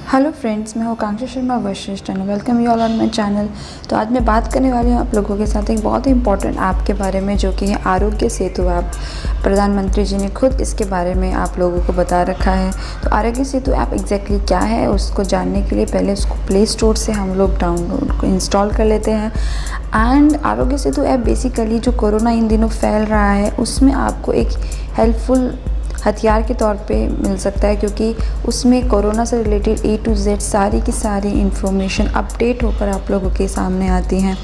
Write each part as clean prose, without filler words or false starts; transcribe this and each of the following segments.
Hello friends, मैं हूँ Kanksha Sharma Vashishtha and welcome you all on my channel. तो आज मैं बात करने वाली हूँ आप लोगों के साथ एक बहुत ही इंपॉर्टेंट ऐप के बारे में, जो कि है आरोग्य सेतु ऐप। प्रधानमंत्री जी ने खुद इसके बारे में आप लोगों को बता रखा है। तो आरोग्य सेतु ऐप एग्जैक्टली क्या है, उसको जानने के लिए पहले उसको प्ले स्टोर से हम लोग डाउनलोड इंस्टॉल कर लेते हैं। And Aarogya Setu app basically जो कोरोना इन दिनों फैल रहा है, उसमें आपको एक हेल्पफुल हथियार के तौर पे मिल सकता है, क्योंकि उसमें कोरोना से रिलेटेड A to Z सारी की सारी इन्फॉर्मेशन अपडेट होकर आप लोगों के सामने आती हैं।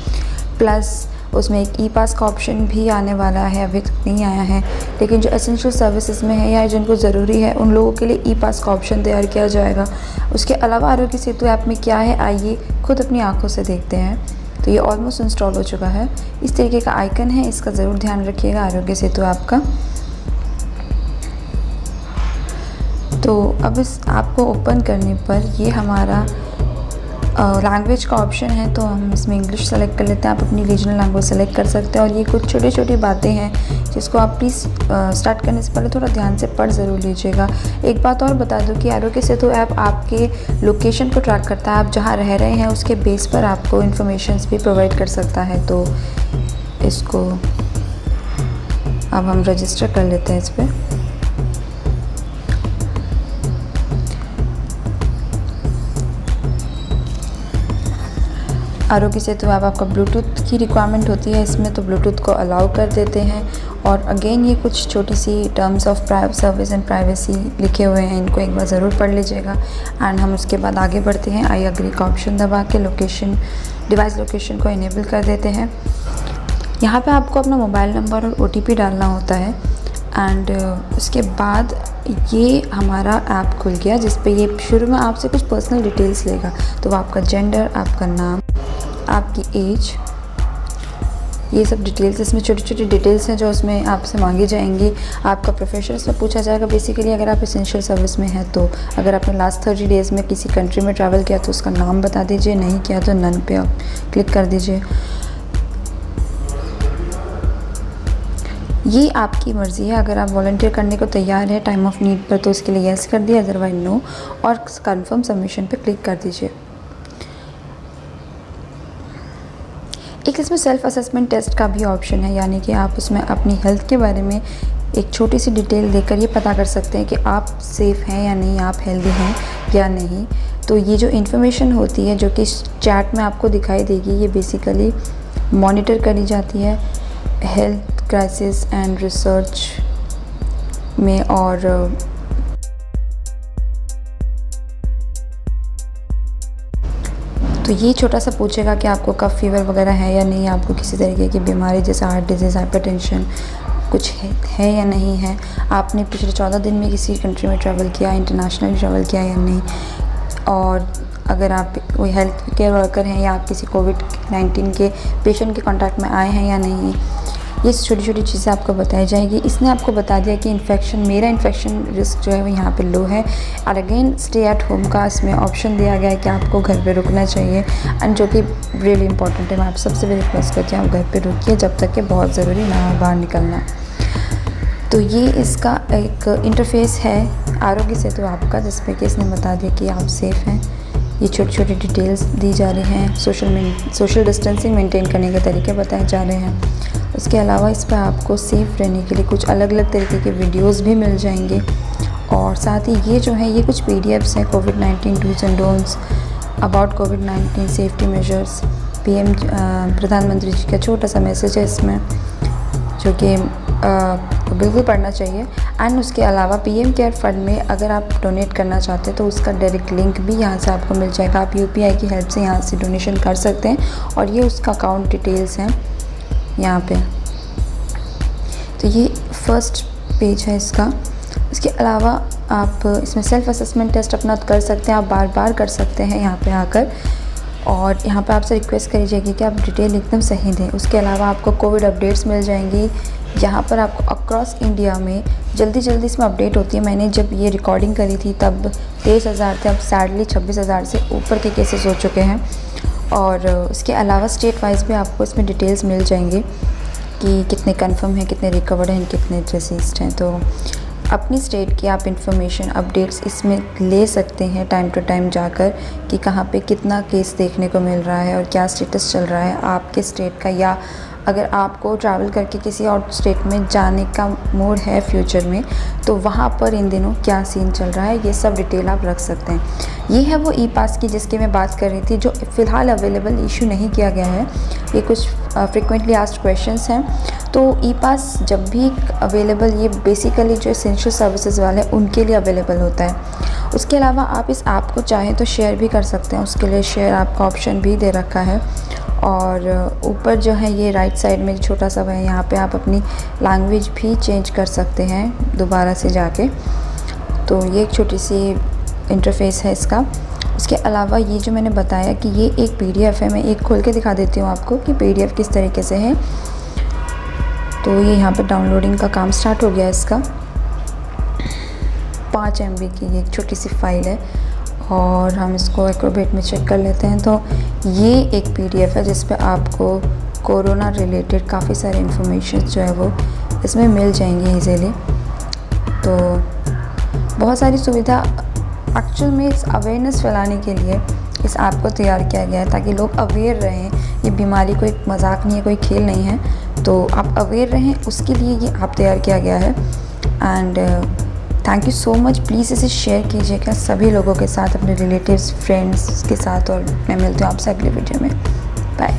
प्लस उसमें एक ई पास का ऑप्शन भी आने वाला है, अभी तक नहीं आया है, लेकिन जो एसेंशियल सर्विसेज में है या जिनको ज़रूरी है उन लोगों के लिए ई पास का ऑप्शन तैयार किया जाएगा। उसके अलावा आरोग्य सेतु ऐप में क्या है, आइए खुद अपनी आंखों से देखते हैं। तो ये ऑलमोस्ट इंस्टॉल हो चुका है। इस तरीके का आइकन है, इसका ज़रूर ध्यान रखिएगा आरोग्य सेतु ऐप का। तो अब इस ऐप को ओपन करने पर ये हमारा लैंग्वेज का ऑप्शन है, तो हम इसमें इंग्लिश सेलेक्ट कर लेते हैं। आप अपनी रीजनल लैंग्वेज सेलेक्ट कर सकते हैं। और ये कुछ छोटी छोटी बातें हैं जिसको आप प्लीज़ स्टार्ट करने से पहले थोड़ा ध्यान से पढ़ ज़रूर लीजिएगा। एक बात और बता दूं कि आरोग्य सेतु ऐप आपके लोकेशन को ट्रैक करता है। आप जहाँ रह रहे हैं उसके बेस पर आपको इन्फॉर्मेशंस भी प्रोवाइड कर सकता है। तो इसको अब हम रजिस्टर कर लेते हैं इस पर। आरोग्य सेतु ऐप आपका ब्लूटूथ की रिक्वायरमेंट होती है इसमें, तो ब्लूटूथ को अलाउ कर देते हैं। और अगेन ये कुछ छोटी सी terms of service and privacy लिखे हुए हैं, इनको एक बार ज़रूर पढ़ लीजिएगा। एंड हम उसके बाद आगे बढ़ते हैं। आई एग्री का ऑप्शन दबा के डिवाइस लोकेशन को इनेबल कर देते हैं। यहाँ पे आपको अपना मोबाइल नंबर और OTP डालना होता है। एंड उसके बाद ये हमारा ऐप खुल गया, जिस पे ये शुरू में आपसे कुछ पर्सनल डिटेल्स लेगा। तो वो आपका जेंडर, आपका नाम, आपकी एज, ये सब डिटेल्स, इसमें छोटी छोटी डिटेल्स हैं जो उसमें आपसे मांगी जाएंगी। आपका प्रोफेशन इसमें पूछा जाएगा बेसिकली, अगर आप एसेंशियल सर्विस में हैं तो। अगर आपने लास्ट 30 डेज़ में किसी कंट्री में ट्रैवल किया तो उसका नाम बता दीजिए, नहीं किया तो नन पे आप क्लिक कर दीजिए। ये आपकी मर्ज़ी है, अगर आप वॉलंटियर करने को तैयार है टाइम ऑफ नीड पर तो उसके लिए येस कर दिया, अदरवाइज नो, और कंफर्म सबमिशन पे क्लिक कर दीजिए। एक इसमें सेल्फ असेसमेंट टेस्ट का भी ऑप्शन है, यानी कि आप उसमें अपनी हेल्थ के बारे में एक छोटी सी डिटेल देकर ये पता कर सकते हैं कि आप सेफ़ हैं या नहीं, आप हेल्दी हैं या नहीं। तो ये जो इन्फॉर्मेशन होती है जो कि चैट में आपको दिखाई देगी, ये बेसिकली मॉनिटर करी जाती है हेल्थ क्राइसिस एंड रिसर्च में। और तो ये छोटा सा पूछेगा कि आपको कफ फीवर वगैरह है या नहीं, आपको किसी तरीके की बीमारी जैसे हार्ट डिजीज़, हाइपरटेंशन कुछ है या नहीं है, आपने पिछले 14 दिन में किसी कंट्री में ट्रैवल किया, इंटरनेशनल ट्रैवल किया या नहीं, और अगर आप कोई हेल्थ केयर वर्कर हैं या आप किसी कोविड-19 के पेशेंट के कांटेक्ट में आए हैं या नहीं, ये छोटी छोटी चीज़ें आपको बताई जाएगी। इसने आपको बता दिया कि मेरा इन्फेक्शन रिस्क जो है वो यहाँ पे लो है। और अगेन स्टे एट होम का इसमें ऑप्शन दिया गया है कि आपको घर पे रुकना चाहिए, एंड जो कि रियली इंपॉर्टेंट है। मैं आप सबसे भी रिक्वेस्ट करती हूँ आप घर पे रुकिए जब तक कि बहुत ज़रूरी ना हो बाहर निकलना। तो ये इसका एक इंटरफेस है आरोग्य सेतु आपका, जिसमें कि इसने बता दिया कि आप सेफ़ हैं। ये छोटी छोटी डिटेल्स दी जा रही हैं, सोशल डिस्टेंसिंग मेंटेन करने के तरीके बताए जा रहे हैं। उसके अलावा इस पर आपको सेफ़ रहने के लिए कुछ अलग अलग तरीके के वीडियोस भी मिल जाएंगे। और साथ ही ये जो है ये कुछ PDFs हैं, कोविड-19 डूज एंड डोंट्स, अबाउट कोविड-19 सेफ्टी मेजर्स, PM प्रधानमंत्री जी का छोटा सा मैसेज है इसमें, जो कि बिल्कुल पढ़ना चाहिए। एंड उसके अलावा PM केयर फंड में अगर आप डोनेट करना चाहते हैं तो उसका डायरेक्ट लिंक भी यहाँ से आपको मिल जाएगा। आप UPI की हेल्प से यहाँ से डोनेशन कर सकते हैं, और ये उसका अकाउंट डिटेल्स हैं यहाँ पे। तो ये फर्स्ट पेज है इसका। इसके अलावा आप इसमें सेल्फ असेसमेंट टेस्ट अपना कर सकते हैं, आप बार बार कर सकते हैं यहाँ पे आकर। और यहाँ पे आपसे रिक्वेस्ट करी जाएगी कि आप डिटेल एकदम सही दें। उसके अलावा आपको कोविड अपडेट्स मिल जाएंगी। यहाँ पर आपको अक्रॉस इंडिया में जल्दी इसमें अपडेट होती है। मैंने जब ये रिकॉर्डिंग करी थी तब 23,000 थे, अब सैडली 26,000 से ऊपर के केसेस हो चुके हैं। और उसके अलावा स्टेट वाइज भी आपको इसमें डिटेल्स मिल जाएंगे कि कितने कंफर्म हैं, कितने रिकवर्ड हैं, कितने डिसीज्ड हैं। तो अपनी स्टेट की आप इंफॉर्मेशन अपडेट्स इसमें ले सकते हैं टाइम टू टाइम जाकर कि कहाँ पे कितना केस देखने को मिल रहा है और क्या स्टेटस चल रहा है आपके स्टेट का, या अगर आपको ट्रैवल करके किसी और स्टेट में जाने का मूड है फ्यूचर में तो वहाँ पर इन दिनों क्या सीन चल रहा है, ये सब डिटेल आप रख सकते हैं। ये है वो ई पास की जिसकी मैं बात कर रही थी, जो फ़िलहाल अवेलेबल इशू नहीं किया गया है। ये कुछ फ्रिक्वेंटली आस्क्ड क्वेश्चंस हैं। तो ई पास जब भी अवेलेबल, ये बेसिकली जो एसेंशियल सर्विसेज वाले हैं उनके लिए अवेलेबल होता है। उसके अलावा आप इस ऐप को चाहें तो शेयर भी कर सकते हैं, उसके लिए शेयर ऐप का ऑप्शन भी दे रखा है। और ऊपर जो है ये राइट साइड में छोटा सा है, यहाँ पे आप अपनी लैंग्वेज भी चेंज कर सकते हैं दोबारा से जाके। तो ये एक छोटी सी इंटरफेस है इसका। उसके अलावा ये जो मैंने बताया कि ये एक PDF है, मैं एक खोल के दिखा देती हूँ आपको कि PDF किस तरीके से है। तो ये यहाँ पे डाउनलोडिंग का काम स्टार्ट हो गया है इसका। 5 MB की ये एक छोटी सी फाइल है और हम इसको एक्रोबेट में चेक कर लेते हैं। तो ये एक PDF है जिस पे आपको कोरोना रिलेटेड काफ़ी सारे इन्फॉर्मेशन जो है वो इसमें मिल जाएंगी ईज़िली। तो बहुत सारी सुविधा एक्चुअल में इस अवेयरनेस फैलाने के लिए इस ऐप को तैयार किया गया है ताकि लोग अवेयर रहें। ये बीमारी कोई मजाक नहीं है, कोई खेल नहीं है, तो आप अवेयर रहें, उसके लिए ये ऐप तैयार किया गया है। And thank you so much. Please इसे शेयर कीजिएगा सभी लोगों के साथ, अपने रिलेटिव्स, फ्रेंड्स के साथ। और मैं मिलती हूँ आपसे अगले वीडियो में। बाय।